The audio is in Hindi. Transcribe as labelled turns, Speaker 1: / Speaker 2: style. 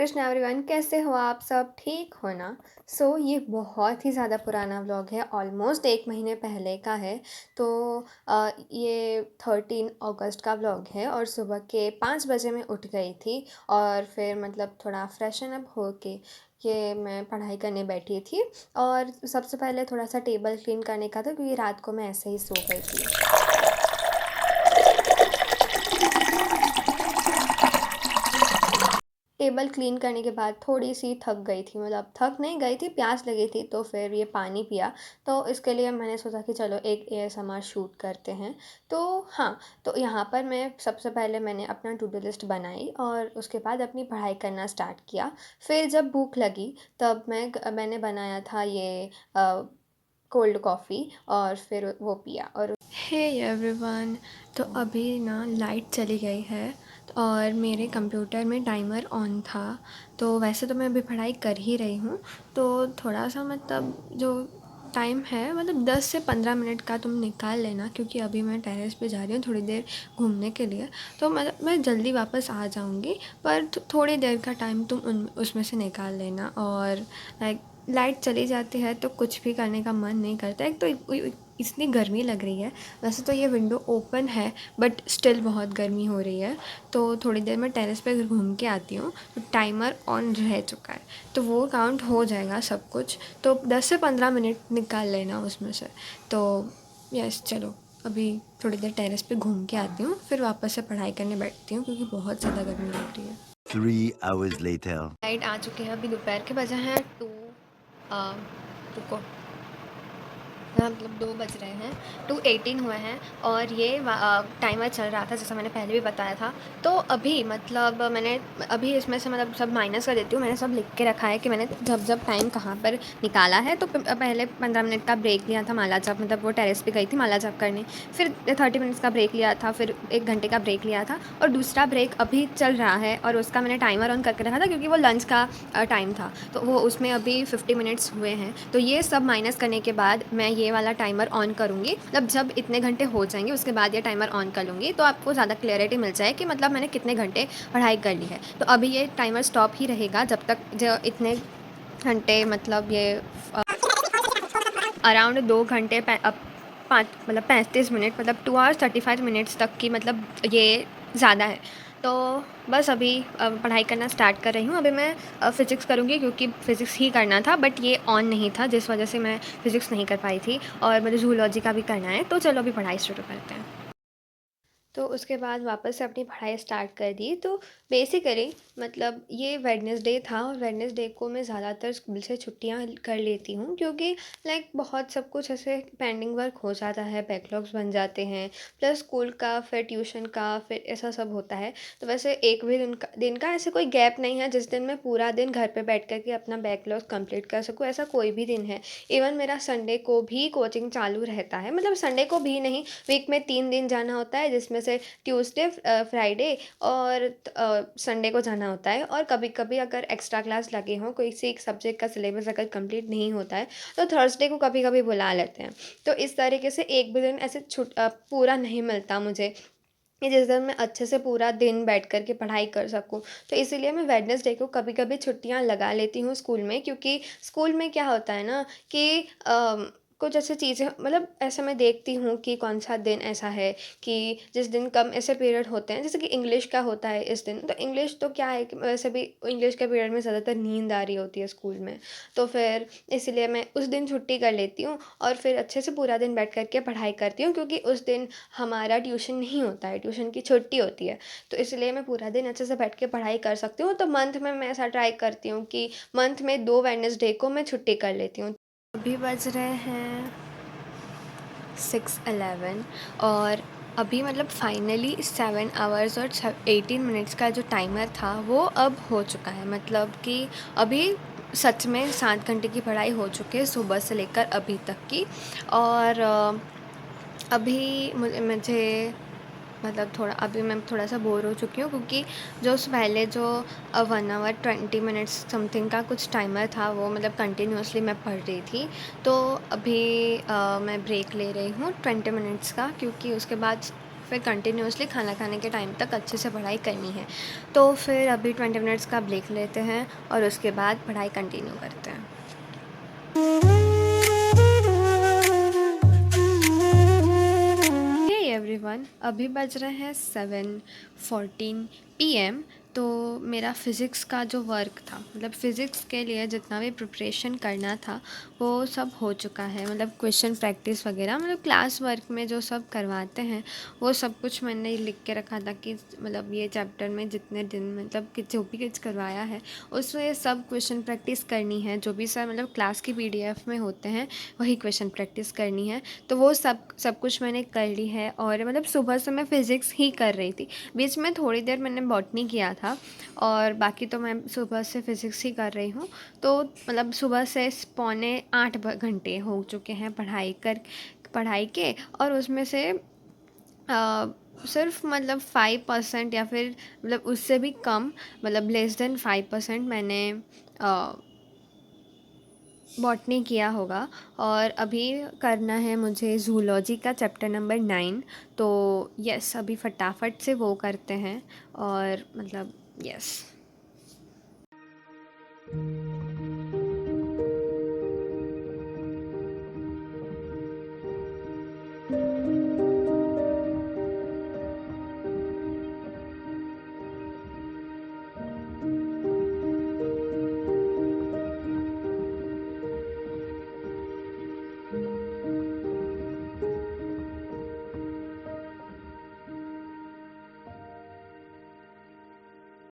Speaker 1: कृष्ण एवरीवन, कैसे हो आप सब? ठीक हो ना? ये बहुत ही ज़्यादा पुराना व्लॉग है, ऑलमोस्ट 1 महीने पहले का है। तो ये 13 अगस्त का व्लॉग है और सुबह के 5 बजे मैं उठ गई थी और फिर मतलब थोड़ा फ्रेशन अप होके ये मैं पढ़ाई करने बैठी थी। और सबसे पहले थोड़ा-सा टेबल क्लीन करने का था क्योंकि रात को मैं ऐसे ही सो गई थी। टेबल क्लीन करने के बाद थोड़ी-सी थक गई थी, मतलब थक नहीं गई थी, प्यास लगी थी तो फिर ये पानी पिया। तो इसके लिए मैंने सोचा कि चलो एक एएसएमआर शूट करते हैं। तो हाँ, तो यहाँ पर मैं सबसे पहले मैंने अपना टू डू लिस्ट बनाई और उसके बाद अपनी पढ़ाई करना स्टार्ट किया। फिर जब भूख लगी तब मैंने बनाया था ये कोल्ड कॉफ़ी और फिर वो पिया। और हे एवरीवन, तो अभी ना लाइट चली गई है और मेरे कंप्यूटर में टाइमर ऑन था। तो वैसे तो मैं अभी पढ़ाई कर ही रही हूँ, तो थोड़ा-सा मतलब जो टाइम है मतलब 10 से 15 मिनट का तुम निकाल लेना, क्योंकि अभी मैं टेरेस पे जा रही हूँ थोड़ी देर घूमने के लिए। तो मतलब मैं जल्दी वापस आ जाऊँगी, पर थोड़ी देर का टाइम तुम उन उसमें से निकाल लेना। और लाइक लाइट चली जाती है तो कुछ भी करने का मन नहीं करता। एक तो इतनी गर्मी लग रही है। वैसे तो ये विंडो ओपन है बट स्टिल बहुत गर्मी हो रही है। तो थोड़ी देर मैं टेरेस पे घूम के आती हूँ, तो टाइमर ऑन रह चुका है तो वो काउंट हो जाएगा सब कुछ। तो 10 से 15 मिनट निकाल लेना उसमें से। तो यस, चलो अभी थोड़ी देर टेरेस पे घूम के आती हूँ, फिर वापस से पढ़ाई करने बैठती हूँ क्योंकि बहुत ज़्यादा गर्मी लग रही है।
Speaker 2: 3 hours later.
Speaker 1: लाइट आ चुके हैं, अभी दोपहर के बजे हैं 2 रुको, मतलब 2 बज रहे हैं, 2:18 हुए हैं और ये टाइमर चल रहा था जैसा मैंने पहले भी बताया था। तो अभी मतलब मैंने अभी इसमें से मतलब सब माइनस कर देती हूँ। मैंने सब लिख के रखा है कि मैंने जब टाइम कहाँ पर निकाला है। तो पहले 15 मिनट का ब्रेक लिया था माला जाप, मतलब वो टेरेस पे गई थी माला जाप करने। फिर 30 मिनट्स का ब्रेक लिया था, फिर 1 घंटे का ब्रेक लिया था और दूसरा ब्रेक अभी चल रहा है और उसका मैंने टाइमर ऑन करके रखा था क्योंकि वो लंच का टाइम था। तो वो उसमें अभी 50 मिनट्स हुए हैं। तो ये सब माइनस करने के बाद मैं ये वाला टाइमर ऑन करूँगी, मतलब जब इतने घंटे हो जाएंगे उसके बाद ये टाइमर ऑन कर लूँगी, तो आपको ज़्यादा क्लियरिटी मिल जाए कि मतलब मैंने कितने घंटे पढ़ाई कर ली है। तो अभी ये टाइमर स्टॉप ही रहेगा जब तक जो इतने घंटे, मतलब ये अराउंड 2 घंटे 5 मतलब 35 मिनट, मतलब 2 आवर्स 35 मिनट्स तक की, मतलब ये ज़्यादा है। तो बस अभी पढ़ाई करना स्टार्ट कर रही हूँ। अभी मैं फ़िज़िक्स करूँगी क्योंकि फ़िज़िक्स ही करना था, बट ये ऑन नहीं था जिस वजह से मैं फ़िज़िक्स नहीं कर पाई थी और मुझे ज़ूलॉजी का भी करना है। तो चलो अभी पढ़ाई शुरू करते हैं। तो उसके बाद वापस से अपनी पढ़ाई स्टार्ट कर दी। तो बेसिकली मतलब ये वेडनेसडे था और वेडनेसडे को मैं ज़्यादातर स्कूल से छुट्टियां कर लेती हूँ क्योंकि लाइक बहुत सब कुछ ऐसे पेंडिंग वर्क हो जाता है, बैकलॉग्स बन जाते हैं, प्लस स्कूल का, फिर ट्यूशन का, फिर ऐसा सब होता है। तो वैसे एक भी दिन का ऐसे कोई गैप नहीं है जिस दिन मैं पूरा दिन घर पे बैठ कर के अपना बैकलॉग कंप्लीट कर सकूँ, ऐसा कोई भी दिन है। इवन मेरा संडे को भी कोचिंग चालू रहता है, मतलब संडे को भी नहीं, वीक में 3 दिन जाना होता है जिसमें से ट्यूसडे, फ्राइडे और संडे को जाना होता है। और कभी-कभी अगर एक्स्ट्रा क्लास लगे हों, कोई सी एक सब्जेक्ट का सिलेबस अगर कंप्लीट नहीं होता है, तो थर्सडे को कभी-कभी बुला लेते हैं। तो इस तरीके से एक भी दिन ऐसे पूरा नहीं मिलता मुझे कि जिस दिन मैं अच्छे से पूरा दिन बैठ कर के पढ़ाई कर सकूँ। तो इसीलिए मैं वेडनेसडे को कभी-कभी छुट्टियाँ लगा लेती हूँ स्कूल में, क्योंकि स्कूल में क्या होता है ना कि कुछ ऐसी चीज़ें, मतलब ऐसा मैं देखती हूँ कि कौन-सा दिन ऐसा है कि जिस दिन कम ऐसे पीरियड होते हैं, जैसे कि इंग्लिश का होता है इस दिन। तो इंग्लिश तो क्या है कि वैसे भी इंग्लिश के पीरियड में ज़्यादातर नींद आ रही होती है स्कूल में। तो फिर इसलिए मैं उस दिन छुट्टी कर लेती हूँ और फिर अच्छे से पूरा दिन बैठ कर के पढ़ाई करती हूँ, क्योंकि उस दिन हमारा ट्यूशन नहीं होता है, ट्यूशन की छुट्टी होती है। तो इसलिए मैं पूरा दिन अच्छे से बैठ के पढ़ाई कर सकती हूँ। तो मंथ में मैं ऐसा ट्राई करती हूँ कि मंथ में 2 वेडनेसडे को मैं छुट्टी कर लेती हूँ। अभी बज रहे हैं 6:11 और अभी मतलब फाइनली 7 आवर्स और 18 मिनट्स का जो टाइमर था वो अब हो चुका है। मतलब कि अभी सच में 7 घंटे की पढ़ाई हो चुकी है सुबह से लेकर अभी तक की। और अभी मुझे मतलब थोड़ा अभी मैं थोड़ा-सा बोर हो चुकी हूँ, क्योंकि जो उस पहले जो 1 आवर 20 मिनट्स समथिंग का कुछ टाइमर था वो मतलब कंटिन्यूअसली मैं पढ़ रही थी। तो अभी मैं ब्रेक ले रही हूँ 20 मिनट्स का, क्योंकि उसके बाद फिर कंटिन्यूअसली खाना खाने के टाइम तक अच्छे से पढ़ाई करनी है। तो फिर अभी 20 मिनट्स का ब्रेक लेते हैं और उसके बाद पढ़ाई कंटिन्यू करते हैं। हे एवरीवन, अभी बज रहे हैं 7:14 PM। तो मेरा फ़िज़िक्स का जो वर्क था, मतलब फ़िज़िक्स के लिए जितना भी प्रिपरेशन करना था वो सब हो चुका है। मतलब क्वेश्चन प्रैक्टिस वगैरह, मतलब क्लास वर्क में जो सब करवाते हैं वो सब कुछ मैंने लिख के रखा था कि मतलब ये चैप्टर में जितने दिन मतलब कि जो भी कुछ करवाया है उसमें सब क्वेश्चन प्रैक्टिस करनी है। जो भी सर मतलब क्लास की PDF में होते हैं वही क्वेश्चन प्रैक्टिस करनी है। तो वो सब कुछ मैंने कर ली है। और मतलब सुबह से मैं फ़िज़िक्स ही कर रही थी, बीच में थोड़ी देर मैंने बॉटनी किया था और बाकी तो मैं सुबह से फ़िज़िक्स ही कर रही हूँ। तो मतलब सुबह से पौने 8 घंटे हो चुके हैं पढ़ाई के। और उसमें से सिर्फ मतलब 5% या फिर मतलब उससे भी कम, मतलब लेस देन 5% मैंने बॉटनी किया होगा। और अभी करना है मुझे ज़ूलॉजी का चैप्टर नंबर 9। तो यस, अभी फटाफट से वो करते हैं और मतलब यस।